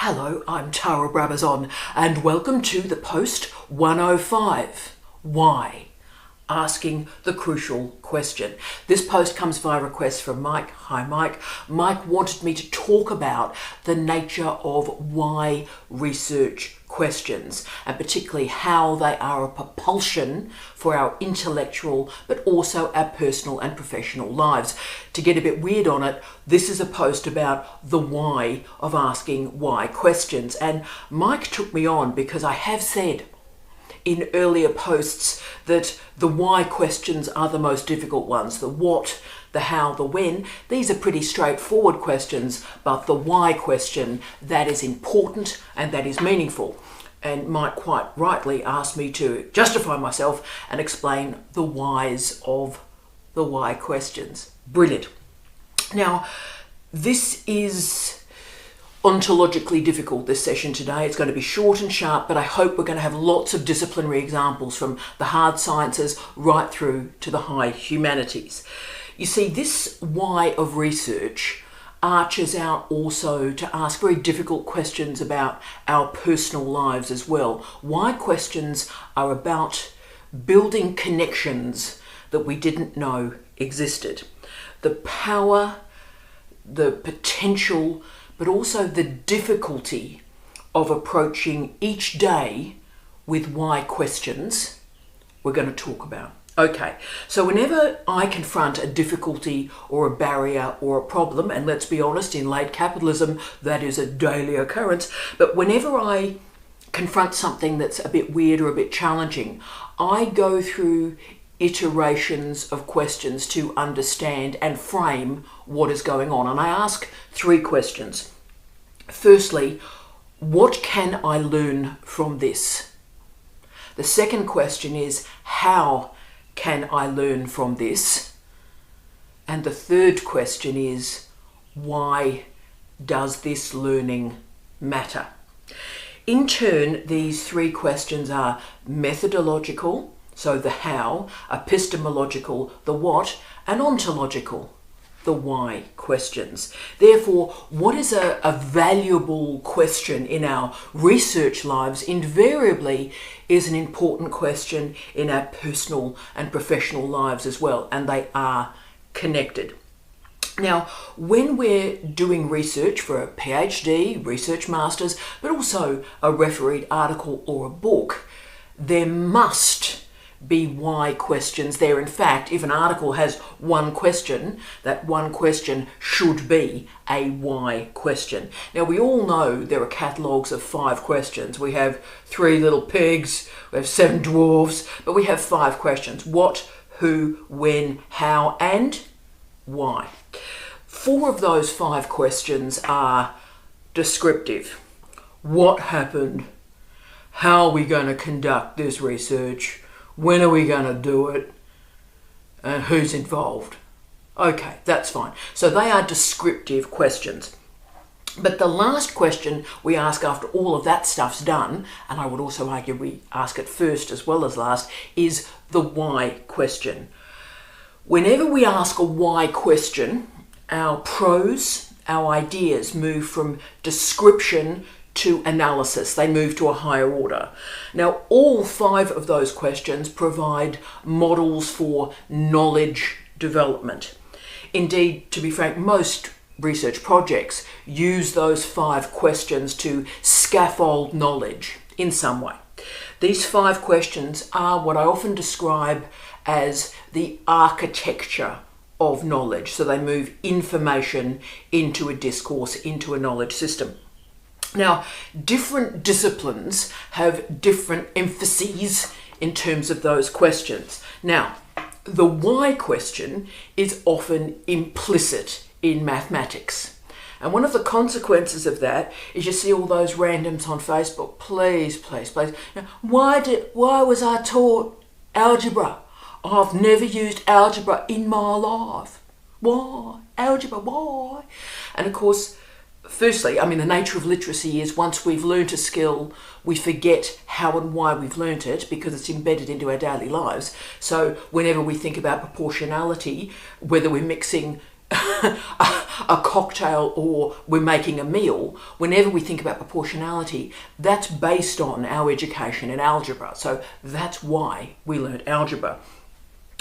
Hello, I'm Tara Brabazon and welcome to the Post 105. Why? Asking the crucial question. This post comes via request from Mike. Hi Mike. Mike wanted me to talk about the nature of why research questions, and particularly how they are a propulsion for our intellectual but also our personal and professional lives. To get a bit weird on it, this is a post about the why of asking why questions, and Mike took me on because I have said in earlier posts that the why questions are the most difficult ones. The what, the how, the when, these are pretty straightforward questions, but the why question, that is important and that is meaningful. And Mike quite rightly asked me to justify myself and explain the whys of the why questions. Brilliant. Now, this is ontologically difficult, this session today. It's going to be short and sharp, but I hope we're going to have lots of disciplinary examples from the hard sciences right through to the high humanities. You see, this why of research arches out also to ask very difficult questions about our personal lives as well. Why questions are about building connections that we didn't know existed. The power, the potential, but also the difficulty of approaching each day with why questions we're going to talk about. Okay, so whenever I confront a difficulty or a barrier or a problem, and let's be honest, in late capitalism, that is a daily occurrence, but whenever I confront something that's a bit weird or a bit challenging, I go through iterations of questions to understand and frame what is going on. And I ask three questions. Firstly, what can I learn from this? The second question is, how can I learn from this? And the third question is, why does this learning matter? In turn, these three questions are methodological, so the how, epistemological, the what, and ontological, the why questions. Therefore, what is a valuable question in our research lives invariably is an important question in our personal and professional lives as well, and they are connected. Now, when we're doing research for a PhD, research masters, but also a refereed article or a book, there must be why questions there. In fact, if an article has one question, that one question should be a why question. Now, we all know there are catalogues of 5 questions. We have 3 little pigs, we have 7 dwarves, but we have 5 questions. What, who, when, how, and why. 4 of those 5 questions are descriptive. What happened? How are we going to conduct this research? When are we going to do it? And who's involved? Okay, that's fine. So they are descriptive questions. But the last question we ask after all of that stuff's done, and I would also argue we ask it first as well as last, is the why question. Whenever we ask a why question, our prose, our ideas move from description to analysis. They move to a higher order. Now, all 5 of those questions provide models for knowledge development. Indeed, to be frank, most research projects use those 5 questions to scaffold knowledge in some way. These 5 questions are what I often describe as the architecture of knowledge. So they move information into a discourse, into a knowledge system. Now, different disciplines have different emphases in terms of those questions. Now, the why question is often implicit in mathematics. And one of the consequences of that is you see all those randoms on Facebook. Please. Now, why was I taught algebra? I've never used algebra in my life. Why? Algebra, why? And of course, firstly, the nature of literacy is once we've learnt a skill, we forget how and why we've learnt it because it's embedded into our daily lives. So whenever we think about proportionality, whether we're mixing a cocktail or we're making a meal, whenever we think about proportionality, that's based on our education in algebra. So that's why we learnt algebra.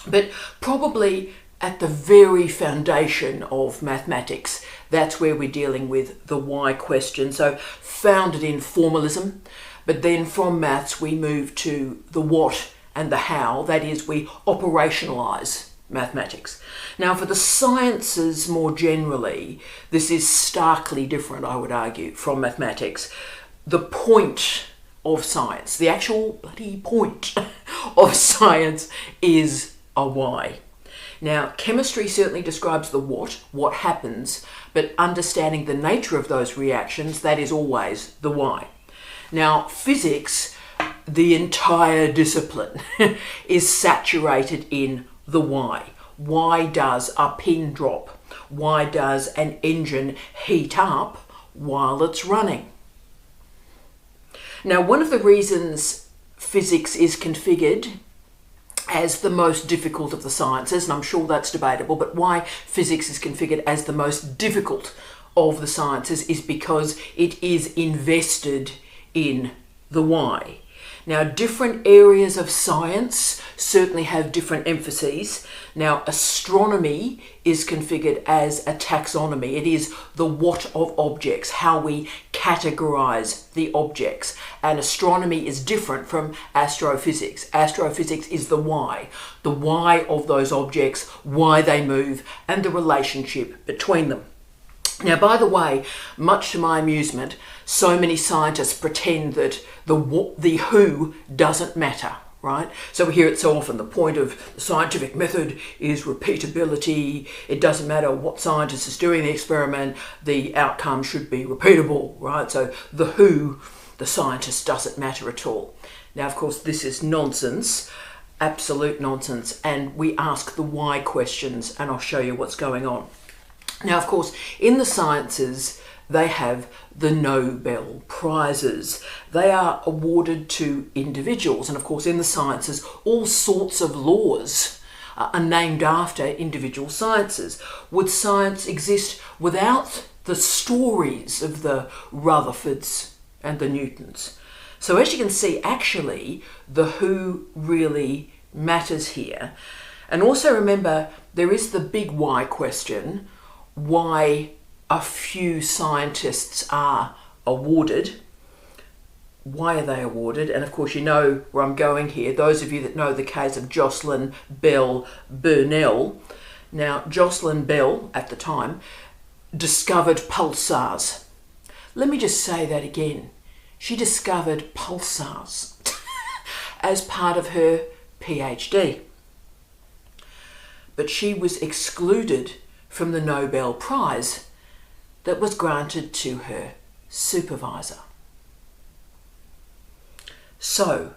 But probably at the very foundation of mathematics, that's where we're dealing with the why question. So founded in formalism, but then from maths we move to the what and the how. That is, we operationalise mathematics. Now, for the sciences more generally, this is starkly different, I would argue, from mathematics. The point of science, the actual bloody point of science, is a why. Now, chemistry certainly describes the what happens, but understanding the nature of those reactions, that is always the why. Now, physics, the entire discipline, is saturated in the why. Why does a pin drop? Why does an engine heat up while it's running? Now, one of the reasons physics is configured as the most difficult of the sciences, and I'm sure that's debatable, but why physics is configured as the most difficult of the sciences is because it is invested in the why. Now, different areas of science certainly have different emphases. Now, astronomy is configured as a taxonomy. It is the what of objects, how we categorize the objects. And astronomy is different from astrophysics. Astrophysics is the why of those objects, why they move, and the relationship between them. Now, by the way, much to my amusement, so many scientists pretend that the who doesn't matter, right? So we hear it so often. The point of the scientific method is repeatability. It doesn't matter what scientist is doing the experiment, the outcome should be repeatable, right? So the who, the scientist, doesn't matter at all. Now, of course, this is nonsense, absolute nonsense, and we ask the why questions, and I'll show you what's going on. Now, of course, in the sciences, they have the Nobel Prizes. They are awarded to individuals. And of course, in the sciences, all sorts of laws are named after individual sciences. Would science exist without the stories of the Rutherfords and the Newtons? So as you can see, actually, the who really matters here. And also remember, there is the big why question, why a few scientists are awarded. Why are they awarded? And of course, you know where I'm going here. Those of you that know the case of Jocelyn Bell Burnell. Now, Jocelyn Bell, at the time, discovered pulsars. Let me just say that again. She discovered pulsars as part of her PhD. But she was excluded from the Nobel Prize that was granted to her supervisor. So,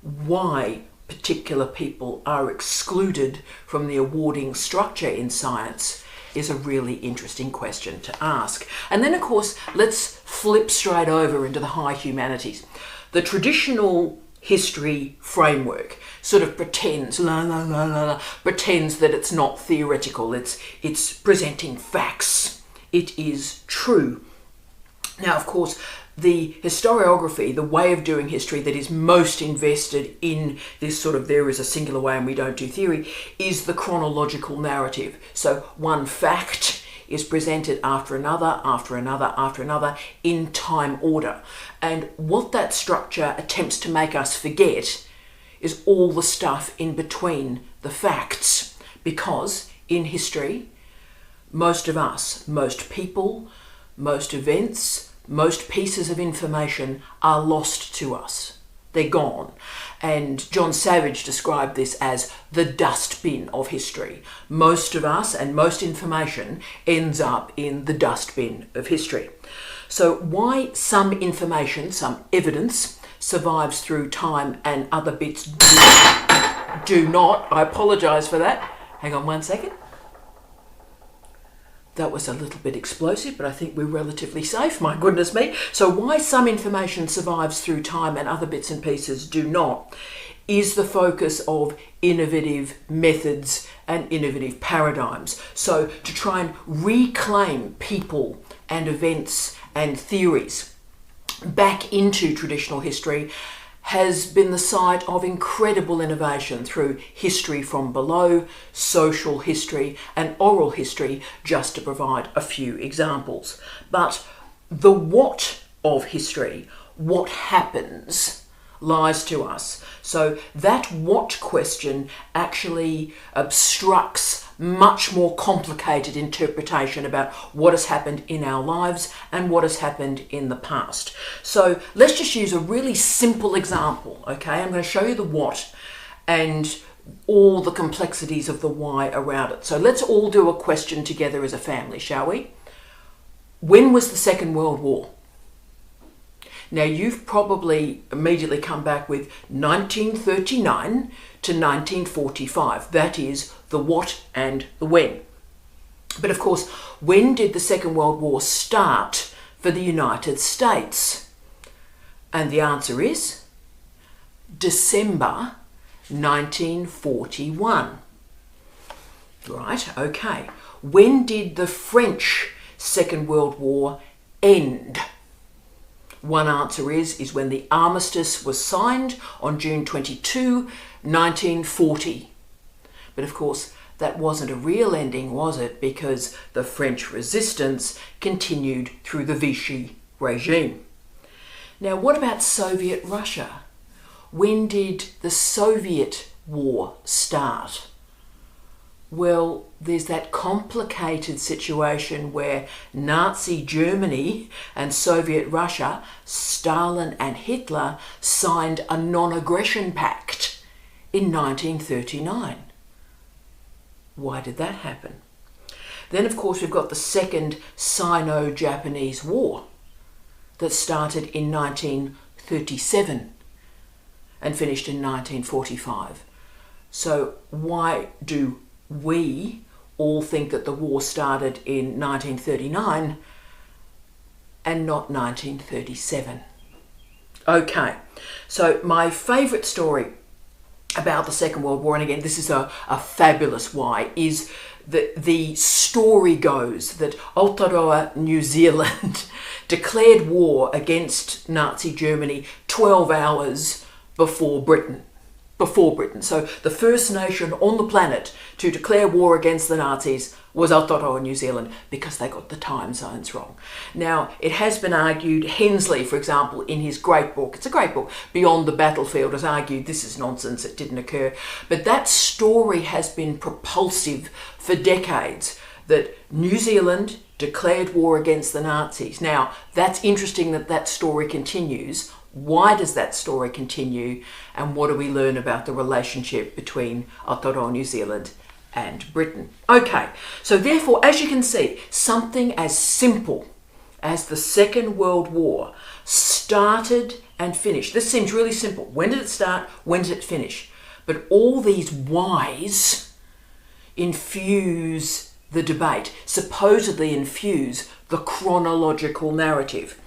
why particular people are excluded from the awarding structure in science is a really interesting question to ask. And then, of course, let's flip straight over into the high humanities. The traditional history framework sort of pretends pretends that it's not theoretical, it's presenting facts, it is true. Now, of course, the historiography, the way of doing history that is most invested in this sort of there is a singular way and we don't do theory, is the chronological narrative. So one fact is presented after another, after another, after another, in time order. And what that structure attempts to make us forget is all the stuff in between the facts. Because in history, most of us, most people, most events, most pieces of information are lost to us. They're gone. And John Savage described this as the dustbin of history. Most of us and most information ends up in the dustbin of history. So why some information, some evidence, survives through time and other bits do not, I apologise for that. Hang on one second. That was a little bit explosive, but I think we're relatively safe, my goodness me. So why some information survives through time and other bits and pieces do not is the focus of innovative methods and innovative paradigms. So to try and reclaim people and events and theories back into traditional history has been the site of incredible innovation through history from below, social history and oral history, just to provide a few examples. But the what of history, what happens, lies to us. So that what question actually obstructs much more complicated interpretation about what has happened in our lives and what has happened in the past. So let's just use a really simple example, okay? I'm going to show you the what and all the complexities of the why around it. So let's all do a question together as a family, shall we? When was the Second World War? Now, you've probably immediately come back with 1939 to 1945. That is the what and the when. But of course, when did the Second World War start for the United States? And the answer is December 1941. Right, okay. When did the French Second World War end? One answer is when the armistice was signed on June 22, 1940. But of course, that wasn't a real ending, was it? Because the French resistance continued through the Vichy regime. Now, what about Soviet Russia? When did the Soviet War start? Well, there's that complicated situation where Nazi Germany and Soviet Russia, Stalin and Hitler, signed a non-aggression pact in 1939. Why did that happen? Then, of course, we've got the Second Sino-Japanese War that started in 1937 and finished in 1945. So why do we all think that the war started in 1939 and not 1937? Okay, so my favourite story about the Second World War, and again, this is a fabulous why, is that the story goes that Aotearoa, New Zealand, declared war against Nazi Germany 12 hours before Britain. So the first nation on the planet to declare war against the Nazis was Aotearoa, New Zealand, because they got the time zones wrong. Now, it has been argued, Hensley, for example, in his great book, it's a great book, Beyond the Battlefield, has argued this is nonsense, it didn't occur. But that story has been propulsive for decades, that New Zealand declared war against the Nazis. Now, that's interesting that that story continues. Why does that story continue, and what do we learn about the relationship between Aotearoa, New Zealand and Britain? Okay, so therefore, as you can see, something as simple as the Second World War started and finished. This seems really simple. When did it start? When did it finish? But all these whys infuse the debate, supposedly infuse the chronological narrative.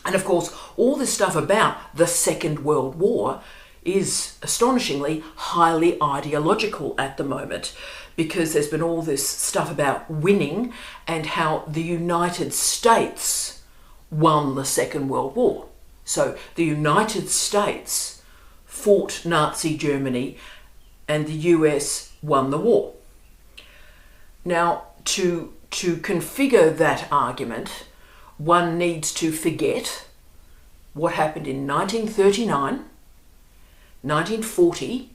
And of course, all this stuff about the Second World War is astonishingly highly ideological at the moment, because there's been all this stuff about winning and how the United States won the Second World War. So the United States fought Nazi Germany and the US won the war. Now, to configure that argument, one needs to forget what happened in 1939, 1940,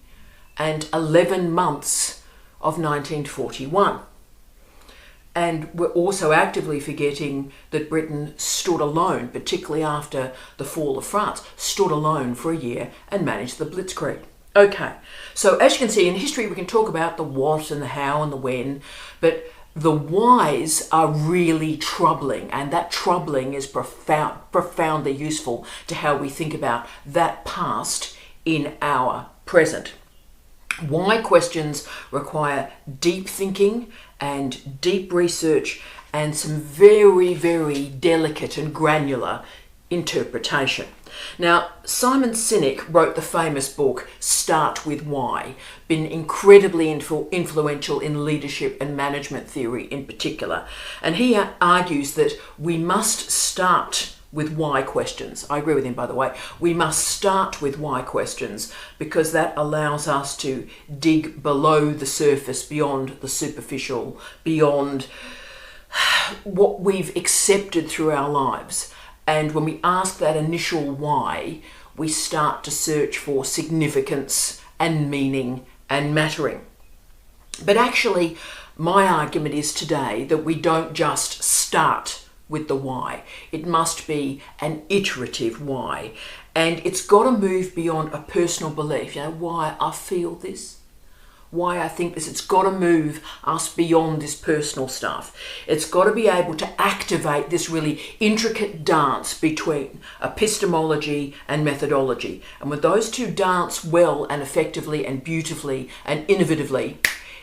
and 11 months of 1941. And we're also actively forgetting that Britain stood alone, particularly after the fall of France, stood alone for a year and managed the Blitzkrieg. Okay, so as you can see in history, we can talk about the what and the how and the when, but the whys are really troubling, and that troubling is profoundly useful to how we think about that past in our present. Why questions require deep thinking and deep research and some very, very delicate and granular interpretation. Now, Simon Sinek wrote the famous book, Start With Why, been incredibly influential in leadership and management theory in particular. And he argues that we must start with why questions. I agree with him, by the way. We must start with why questions because that allows us to dig below the surface, beyond the superficial, beyond what we've accepted through our lives. And when we ask that initial why, we start to search for significance and meaning and mattering. But actually, my argument is today that we don't just start with the why. It must be an iterative why. And it's got to move beyond a personal belief. Why I feel this, why I think this. It's got to move us beyond this personal stuff. It's got to be able to activate this really intricate dance between epistemology and methodology. And when those two dance well and effectively and beautifully and innovatively,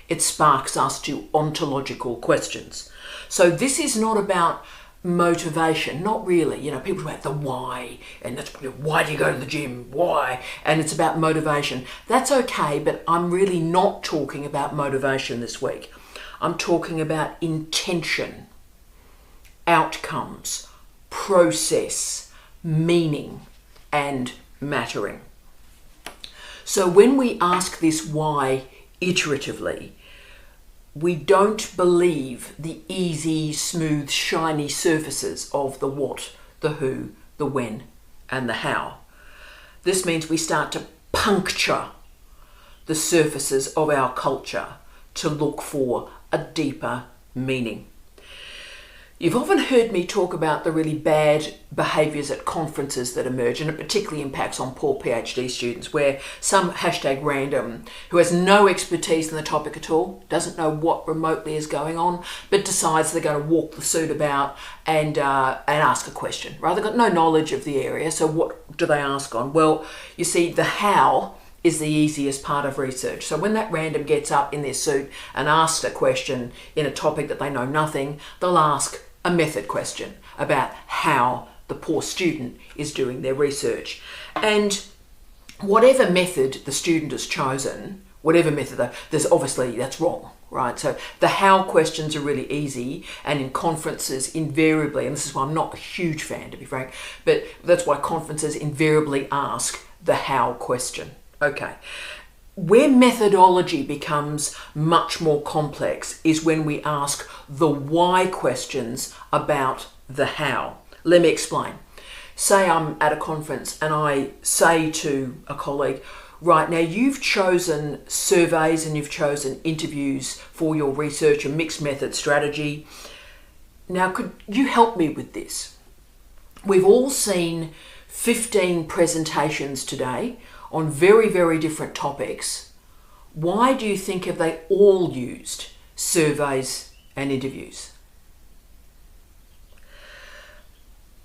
it sparks us to ontological questions. So this is not about motivation, not really. People talk about the why, and that's why do you go to the gym, why, and it's about motivation. That's okay, but I'm really not talking about motivation this week. I'm talking about intention, outcomes, process, meaning, and mattering. So when we ask this why iteratively, we don't believe the easy, smooth, shiny surfaces of the what, the who, the when, and the how. This means we start to puncture the surfaces of our culture to look for a deeper meaning. You've often heard me talk about the really bad behaviours at conferences that emerge, and it particularly impacts on poor PhD students, where some #random who has no expertise in the topic at all, doesn't know what remotely is going on, but decides they're going to walk the suit about and ask a question. Right? They've got no knowledge of the area, so what do they ask on? Well, you see, the how is the easiest part of research. So when that random gets up in their suit and asks a question in a topic that they know nothing, they'll ask a method question about how the poor student is doing their research. And whatever method the student has chosen, whatever method, there's obviously that's wrong, right? So the how questions are really easy, and in conferences invariably, and this is why I'm not a huge fan, to be frank, but that's why conferences invariably ask the how question. Okay. Where methodology becomes much more complex is when we ask the why questions about the how. Let me explain. Say I'm at a conference and I say to a colleague, right, now you've chosen surveys and you've chosen interviews for your research and mixed method strategy. Now, could you help me with this? We've all seen 15 presentations today on very, very different topics. Why do you think have they all used surveys and interviews?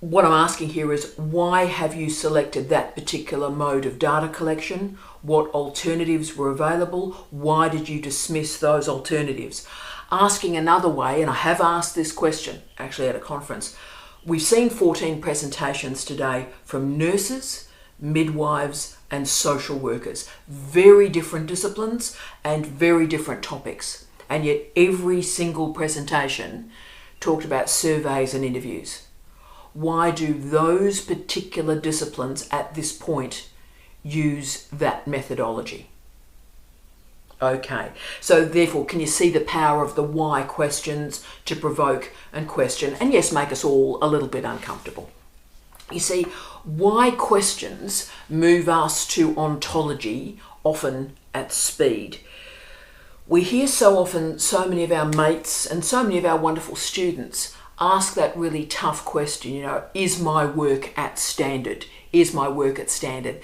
What I'm asking here is, why have you selected that particular mode of data collection? What alternatives were available? Why did you dismiss those alternatives? Asking another way, and I have asked this question actually at a conference, we've seen 14 presentations today from nurses, midwives, and social workers. Very different disciplines and very different topics. And yet every single presentation talked about surveys and interviews. Why do those particular disciplines at this point use that methodology? Okay, so therefore, can you see the power of the why questions to provoke and question, and yes, make us all a little bit uncomfortable? You see, why questions move us to ontology, often at speed. We hear so often so many of our mates and so many of our wonderful students ask that really tough question, is my work at standard? Is my work at standard?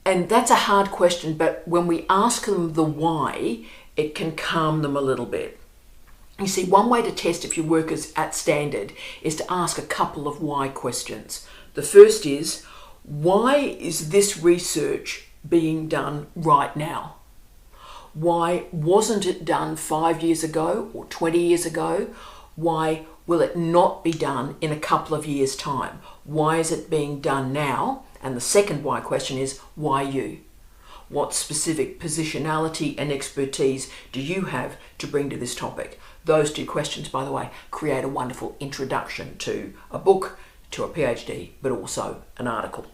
And that's a hard question, but when we ask them the why, it can calm them a little bit. You see, one way to test if your work is at standard is to ask a couple of why questions. The first is, why is this research being done right now? Why wasn't it done 5 years ago or 20 years ago? Why will it not be done in a couple of years' time? Why is it being done now? And the second why question is, why you? What specific positionality and expertise do you have to bring to this topic? Those two questions, by the way, create a wonderful introduction to a book, to a PhD, but also an article.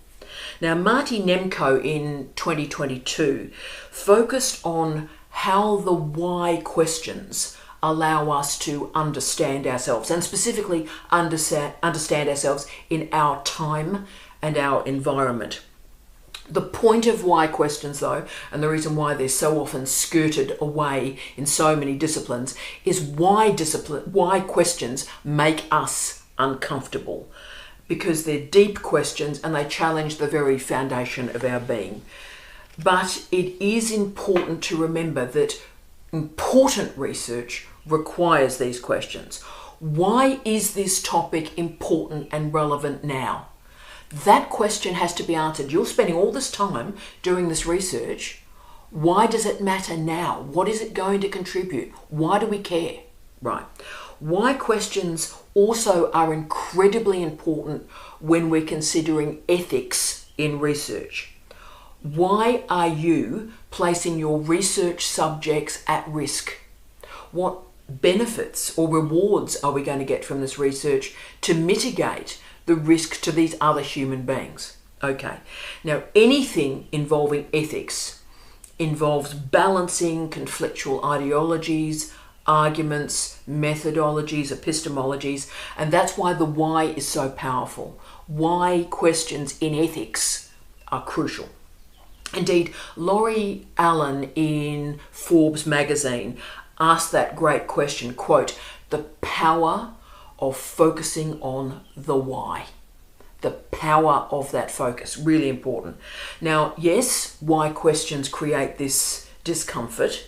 Now, Marty Nemko in 2022 focused on how the why questions allow us to understand ourselves, and specifically understand ourselves in our time and our environment. The point of why questions, though, and the reason why they're so often skirted away in so many disciplines, is why questions make us uncomfortable. Because they're deep questions and they challenge the very foundation of our being. But it is important to remember that important research requires these questions. Why is this topic important and relevant now? That question has to be answered. You're spending all this time doing this research. Why does it matter now? What is it going to contribute? Why do we care? Right. Why questions also are incredibly important when we're considering ethics in research. Why are you placing your research subjects at risk? What benefits or rewards are we going to get from this research to mitigate the risk to these other human beings? Okay, now anything involving ethics involves balancing conflictual ideologies, arguments, methodologies, epistemologies, and that's why the why is so powerful. Why questions in ethics are crucial. Indeed, Laurie Allen in Forbes magazine asked that great question, quote, "The power of focusing on the why." The power of that focus, really important. Now, yes, why questions create this discomfort,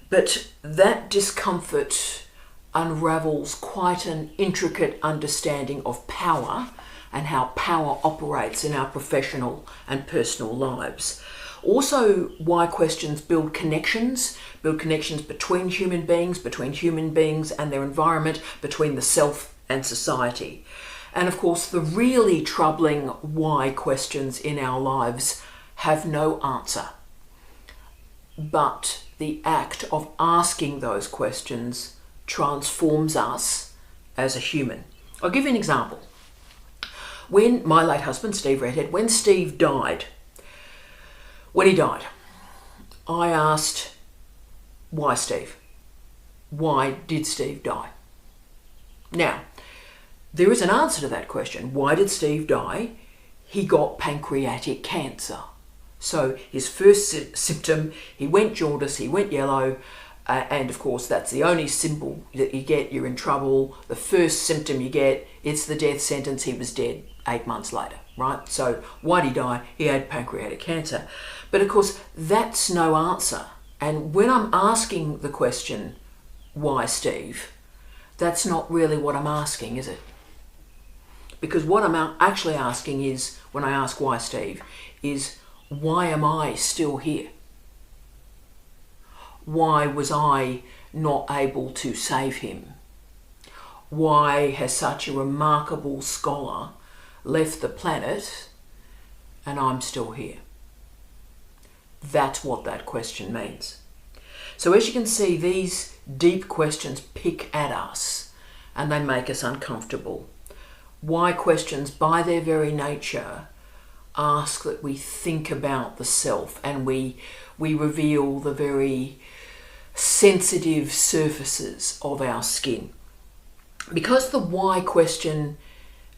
but that discomfort unravels quite an intricate understanding of power and how power operates in our professional and personal lives. Also, why questions build connections between human beings and their environment, between the self and society. And of course, the really troubling why questions in our lives have no answer. But the act of asking those questions transforms us as a human. I'll give you an example. When my late husband, Steve Redhead, when he died, I asked, why Steve? Why did Steve die? Now, there is an answer to that question. Why did Steve die? He got pancreatic cancer. So his first symptom, he went jaundice, he went yellow, and of course that's the only symbol that you get, you're in trouble. The first symptom you get, it's the death sentence. He was dead 8 months later, right? So why did he die? He had pancreatic cancer. But of course, that's no answer. And when I'm asking the question, why Steve, that's not really what I'm asking, is it? Because what I'm actually asking is, when I ask why Steve, is why am I still here? Why was I not able to save him? Why has such a remarkable scholar left the planet and I'm still here? That's what that question means. So as you can see, these deep questions pick at us and they make us uncomfortable. Why questions, by their very nature, ask that we think about the self and we reveal the very sensitive surfaces of our skin. Because the why question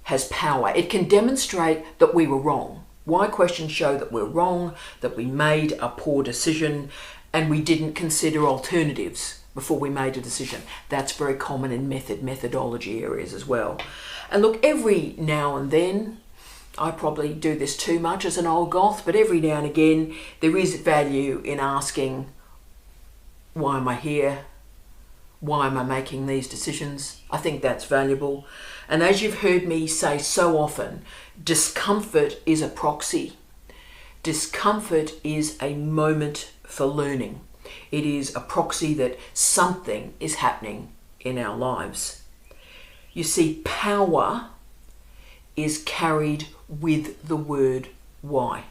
has power, it can demonstrate that we were wrong. Why questions show that we're wrong, that we made a poor decision, and we didn't consider alternatives before we made a decision. That's very common in methodology areas as well. And look, every now and then, I probably do this too much as an old goth, but every now and again, there is value in asking, why am I here? Why am I making these decisions? I think that's valuable. And as you've heard me say so often, discomfort is a proxy. Discomfort is a moment for learning. It is a proxy that something is happening in our lives. You see, power is carried with the word why.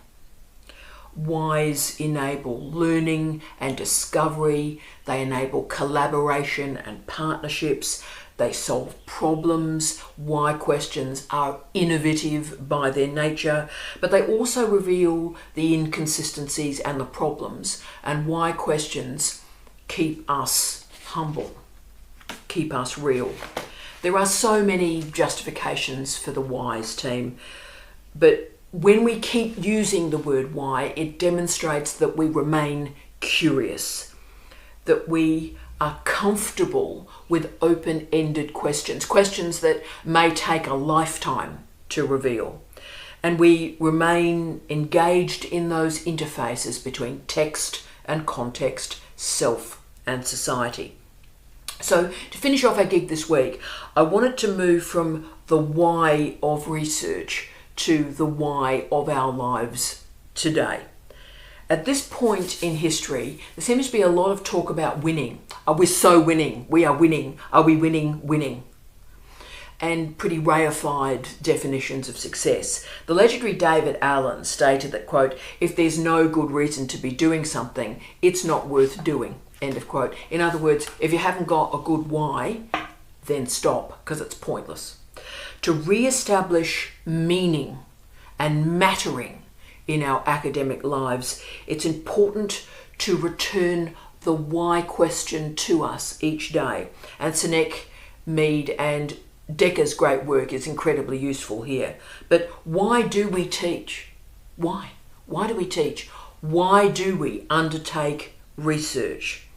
Whys enable learning and discovery. They enable collaboration and partnerships. They solve problems. Why questions are innovative by their nature, but they also reveal the inconsistencies and the problems. And why questions keep us humble, keep us real. There are so many justifications for the whys, team, but when we keep using the word why, it demonstrates that we remain curious, that we are comfortable with open-ended questions, questions that may take a lifetime to reveal. And we remain engaged in those interfaces between text and context, self and society. So to finish off our gig this week, I wanted to move from the why of research to the why of our lives today. At this point in history, there seems to be a lot of talk about winning. Are we so winning? We are winning. Are we winning? Winning. And pretty reified definitions of success. The legendary David Allen stated that, quote, if there's no good reason to be doing something, it's not worth doing, end of quote. In other words, if you haven't got a good why, then stop, because it's pointless. To re-establish meaning and mattering in our academic lives, it's important to return the why question to us each day. And Sinek, Mead and Decker's great work is incredibly useful here. But why do we teach? Why? Why do we teach? Why do we undertake research?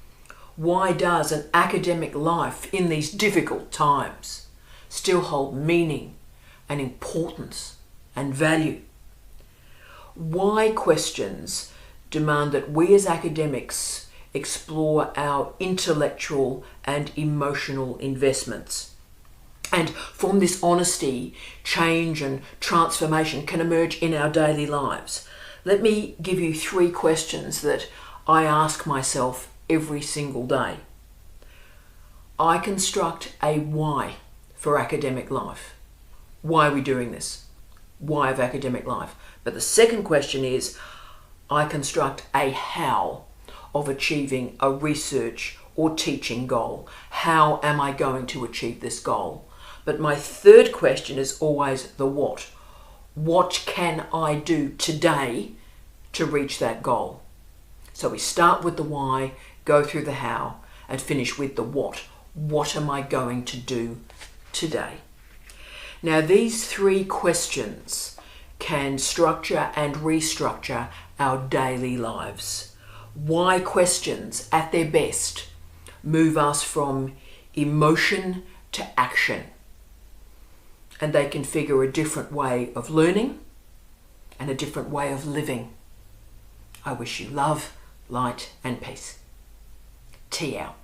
Why does an academic life in these difficult times still hold meaning and importance and value? Why questions demand that we as academics explore our intellectual and emotional investments. And from this honesty, change and transformation can emerge in our daily lives. Let me give you 3 questions that I ask myself every single day. I construct a why for academic life. Why are we doing this? Why of academic life? But the second question is, I construct a how of achieving a research or teaching goal. How am I going to achieve this goal? But my third question is always the what. What can I do today to reach that goal? So we start with the why, go through the how, and finish with the what. What am I going to do today? Now, these 3 questions can structure and restructure our daily lives. Why questions, at their best, move us from emotion to action. And they configure a different way of learning and a different way of living. I wish you love, light, and peace. Tea out.